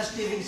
STV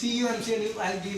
CEO MCM LG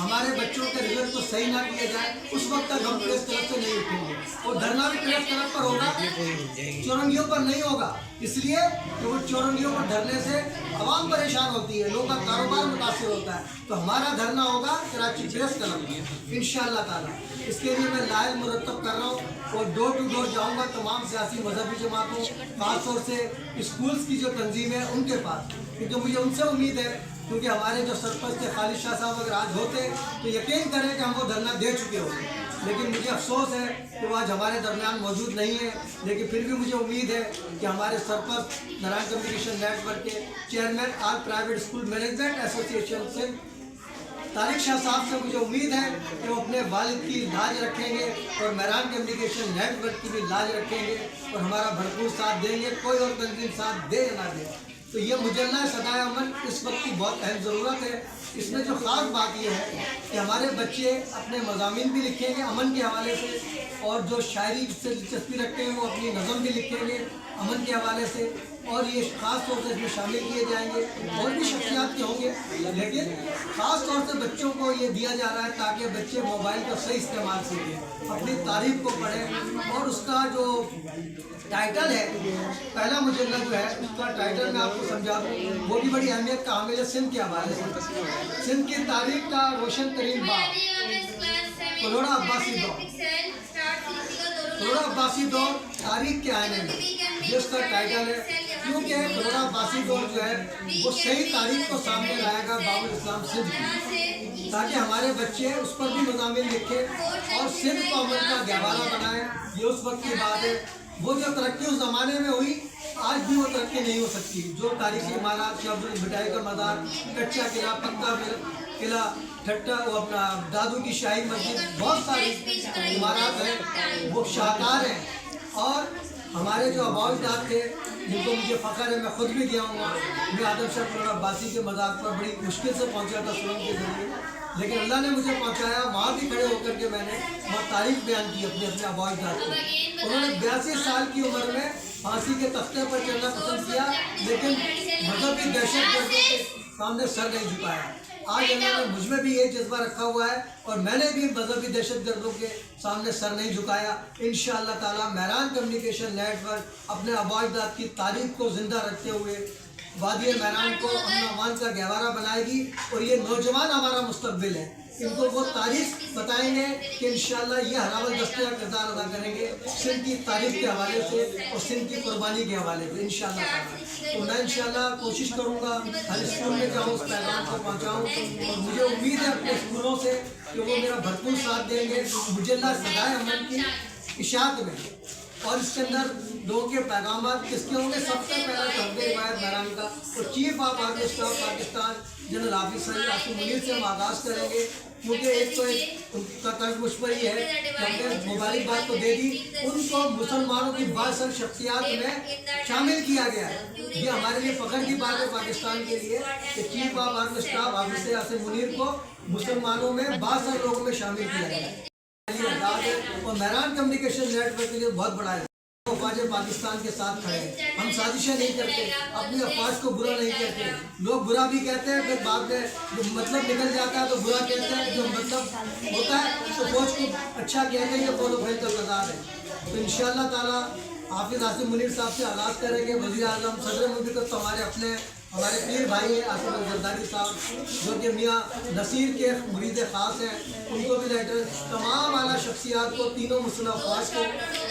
ہمارے بچوں کے رزلٹ کو صحیح نہ کیا جائے اس وقت تک ہم پریس طرف سے نہیں اٹھیں گے. اور دھرنا بھی پریس طرف پر ہوگا, چورنگیوں پر نہیں ہوگا, اس لیے کہ وہ چورنگیوں پر دھرنے سے عوام پریشان ہوتی ہے, لوگوں کا کاروبار متاثر ہوتا ہے. تو ہمارا دھرنا ہوگا کراچی پریس کلب انشاءاللہ تعالیٰ. اس کے لیے میں لائل مرتب کر رہا ہوں اور ڈور ٹو ڈور جاؤں گا تمام سیاسی مذہبی جماعتوں, خاص طور سے اسکولس کی جو تنظیم ہے ان کے پاس, کیونکہ مجھے ان سے امید ہے, کیونکہ ہمارے جو سرپرست تھے خالد شاہ صاحب اگر آج ہوتے تو یقین کریں کہ ہم وہ دھرنا دے چکے ہوتے. لیکن مجھے افسوس ہے کہ وہ آج ہمارے درمیان موجود نہیں ہے, لیکن پھر بھی مجھے امید ہے کہ ہمارے سرپرست نارائن کمیونیکیشن نیٹ ورک کے چیئرمین آل پرائیویٹ اسکول مینجمنٹ ایسوسیشن سے طارق شاہ صاحب سے مجھے امید ہے کہ وہ اپنے والد کی لاج رکھیں گے اور میران کمیونیکیشن نیٹ ورک کی بھی لاج رکھیں گے اور ہمارا بھرپور ساتھ دیں گے, کوئی اور تنظیم ساتھ دے یا نہ دے. تو یہ مجلہ صدائے امن اس وقت کی بہت اہم ضرورت ہے. اس میں جو خاص بات یہ ہے کہ ہمارے بچے اپنے مضامین بھی لکھیں گے امن کے حوالے سے, اور جو شاعری سے دلچسپی رکھتے ہیں وہ اپنی نظم بھی لکھیں گے امن کے حوالے سے, اور یہ خاص طور سے اس میں شامل کیے جائیں گے. اور بھی شخصیات کے ہوں گے, لیکن خاص طور سے بچوں کو یہ دیا جا رہا ہے تاکہ بچے موبائل کا صحیح استعمال سیکھیں, اپنی تاریخ کو پڑھیں. اور اس کا جو ٹائٹل ہے, پہلا مجلہ جو ہے اس کا ٹائٹل میں آپ کو سمجھا دوں, وہ بھی بڑی اہمیت کا حامل ہے سندھ کے حوالے سے. سندھ کی تاریخ کا روشن ترین باب کلوڑا عباسی دور, کلوڑا عباسی دور تاریخ کے آئینے میں جس کا ٹائٹل ہے, کیونکہ کلوڑا عباسی دور جو ہے وہ صحیح تاریخ کو سامنے لائے گا باب الاسلام سندھ کی, تاکہ ہمارے بچے اس پر بھی مضامین لکھیں اور سندھ کو امن کا گہوارہ بنائیں. یہ اس وقت کی بات ہے, وہ جو ترقی اس زمانے میں ہوئی آج بھی وہ ترقی نہیں ہو سکتی. جو تاریخی عمارات شاہ عبد البٹائی کا مزار, کچا قلعہ, پکا قلعہ, ٹھٹا وہ اپنا دادو کی شاہی مسجد, بہت ساری عمارات ہیں وہ شاہکار ہیں. اور ہمارے جو آباء اجداد تھے جن کو مجھے فخر ہے, میں خود بھی گیا ہوں وہاں, میں آدم شاہ کلوڑا عباسی کے مزار پر بڑی مشکل سے پہنچا تھا سرنگ کے ذریعے, لیکن اللہ نے مجھے پہنچایا. وہاں بھی کھڑے ہو کر کے میں نے وہاں تاریخ بیان کی اپنے آباء اجداد کو. انہوں نے 82 سال کی عمر میں پھانسی کے تختے پر چڑھنا پسند کیا, لیکن مذہبی دہشت گردوں کے سامنے سر نہیں جھکایا. آج اللہ نے مجھ میں بھی یہ جذبہ رکھا ہوا ہے اور میں نے بھی مذہبی دہشت گردوں کے سامنے سر نہیں جھکایا. انشاءاللہ تعالی میران کمیونیکیشن نیٹ ورک اپنے آباء اجداد کی تاریخ کو زندہ رکھتے ہوئے وادی میران کو امن امان کا گہوارہ بنائے گی. اور یہ نوجوان ہمارا مستقبل ہے, ان کو وہ تاریخ بتائیں گے کہ انشاءاللہ یہ ہراول دستہ کردار ادا کریں گے سندھ کی تاریخ کے حوالے سے اور سندھ کی قربانی کے حوالے سے انشاءاللہ تعالی. تو میں انشاءاللہ کوشش کروں گا ہر اسکول میں جاؤں, اس پیغام کو پہنچاؤں, اور مجھے امید ہے اپنے اسکولوں سے کہ وہ میرا بھرپور ساتھ دیں گے مجلہ صدائے امن کی اشاعت میں. اور اس کے اندر لوگوں کے پیغامات کس کے ہوں گے؟ سب سے پہلا تحفظ روایت میران کا, اور chief of army staff Pakistan general حافظ سید عاصم منیر سے ہم آغاز کریں گے, کیونکہ ایک تو ایک ان کا قرض مجھ پر ہی ہے کہ ہم نے مبارکباد تو دے دی, ان کو مسلمانوں کی بااثر شخصیات میں شامل کیا گیا ہے. یہ ہمارے لیے فخر کی بات ہے پاکستان کے لیے کہ چیف آف آرمی اسٹاف حافظ سید عاصم منیر کو مسلمانوں میں بااثر لوگوں میں شامل کیا گیا ہے. اور میران کمیونیکیشن نیٹ ورک کے لیے بہت بڑا ہے. افواج پاکستان کے ساتھ کھڑے ہیں, ہم سازشیں نہیں کرتے, اپنی افواج کو برا نہیں کہتے. لوگ برا بھی کہتے ہیں, پھر بعد میں جو مطلب نکل جاتا ہے تو برا کہتے ہیں, جو مطلب ہوتا ہے تو فوج کو اچھا کہتے ہیں. یہ قول و فعل کا تضاد ہے. تو انشاءاللہ تعالی حافظ عاصم منیر صاحب سے آغاز کریں گے. وزیر اعظم صدر مملکت تو ہمارے پیر بھائی ہیں آصف الزرداری صاحب, جو کہ میاں نصیر کے مرید خاص ہیں, ان کو بھی لیٹر, تمام اعلیٰ شخصیات کو, تینوں مسلح افواج کو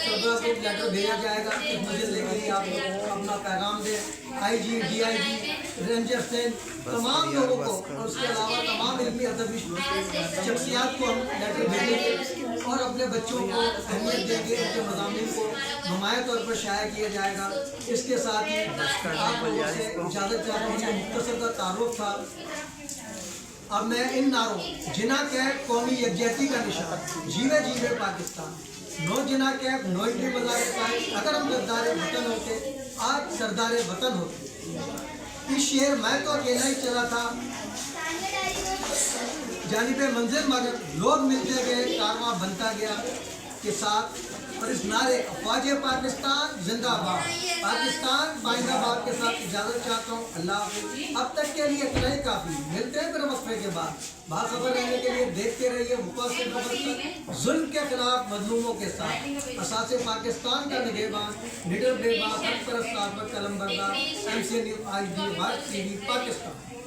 سربراہ کو لیٹر بھیجا جائے گا کہ مجلے کے لیے آپ اپنا پیغام دیں. آئی جی, ڈی آئی جی, رینجر سین, تمام لوگوں کو, اور اس کے علاوہ تمام علمی ادبی شخصیات کو ہم لیٹر بھیجیں گے اور اپنے بچوں کو اہمیت دیں گے. ان کے مضامین کو نمایاں طور پر شائع کیا جائے گا. اس کے ساتھ ہی آپ لوگوں سے اجازت چاہتا ہوں, یہ مختصر کا تعارف تھا. اب میں ان نعروں جناح کیف قومی یکجہتی کا نشان, جیوے جیوے پاکستان, نو جناح کیف, نو انٹری مزار قائد, اگر ہم غدار وطن ہوتے آج سردار وطن ہوتے. اس شعر میں تو اکیلا ہی چلا تھا جانب منزل مگر لوگ ملتے گئے, کارواں بنتا گیا. کے ساتھ اور اس نعرے افواج پاکستان زندہ باد پاکستان پائندہ باد کے ساتھ اجازت چاہتا ہوں. اللہ حافظ. اب تک کے لیے اتنا ہی کافی. ملتے ہیں پھر وقفے کے بعد. باخبر رہنے کے لیے دیکھتے رہیے وقوع سے خبر تک ظلم کے خلاف مظلوموں کے ساتھ. اساس پاکستان کا نگہبان نڈر بے باک حق پرست قلم بردار MC نیوز آج بھی بھارت TV پاکستان.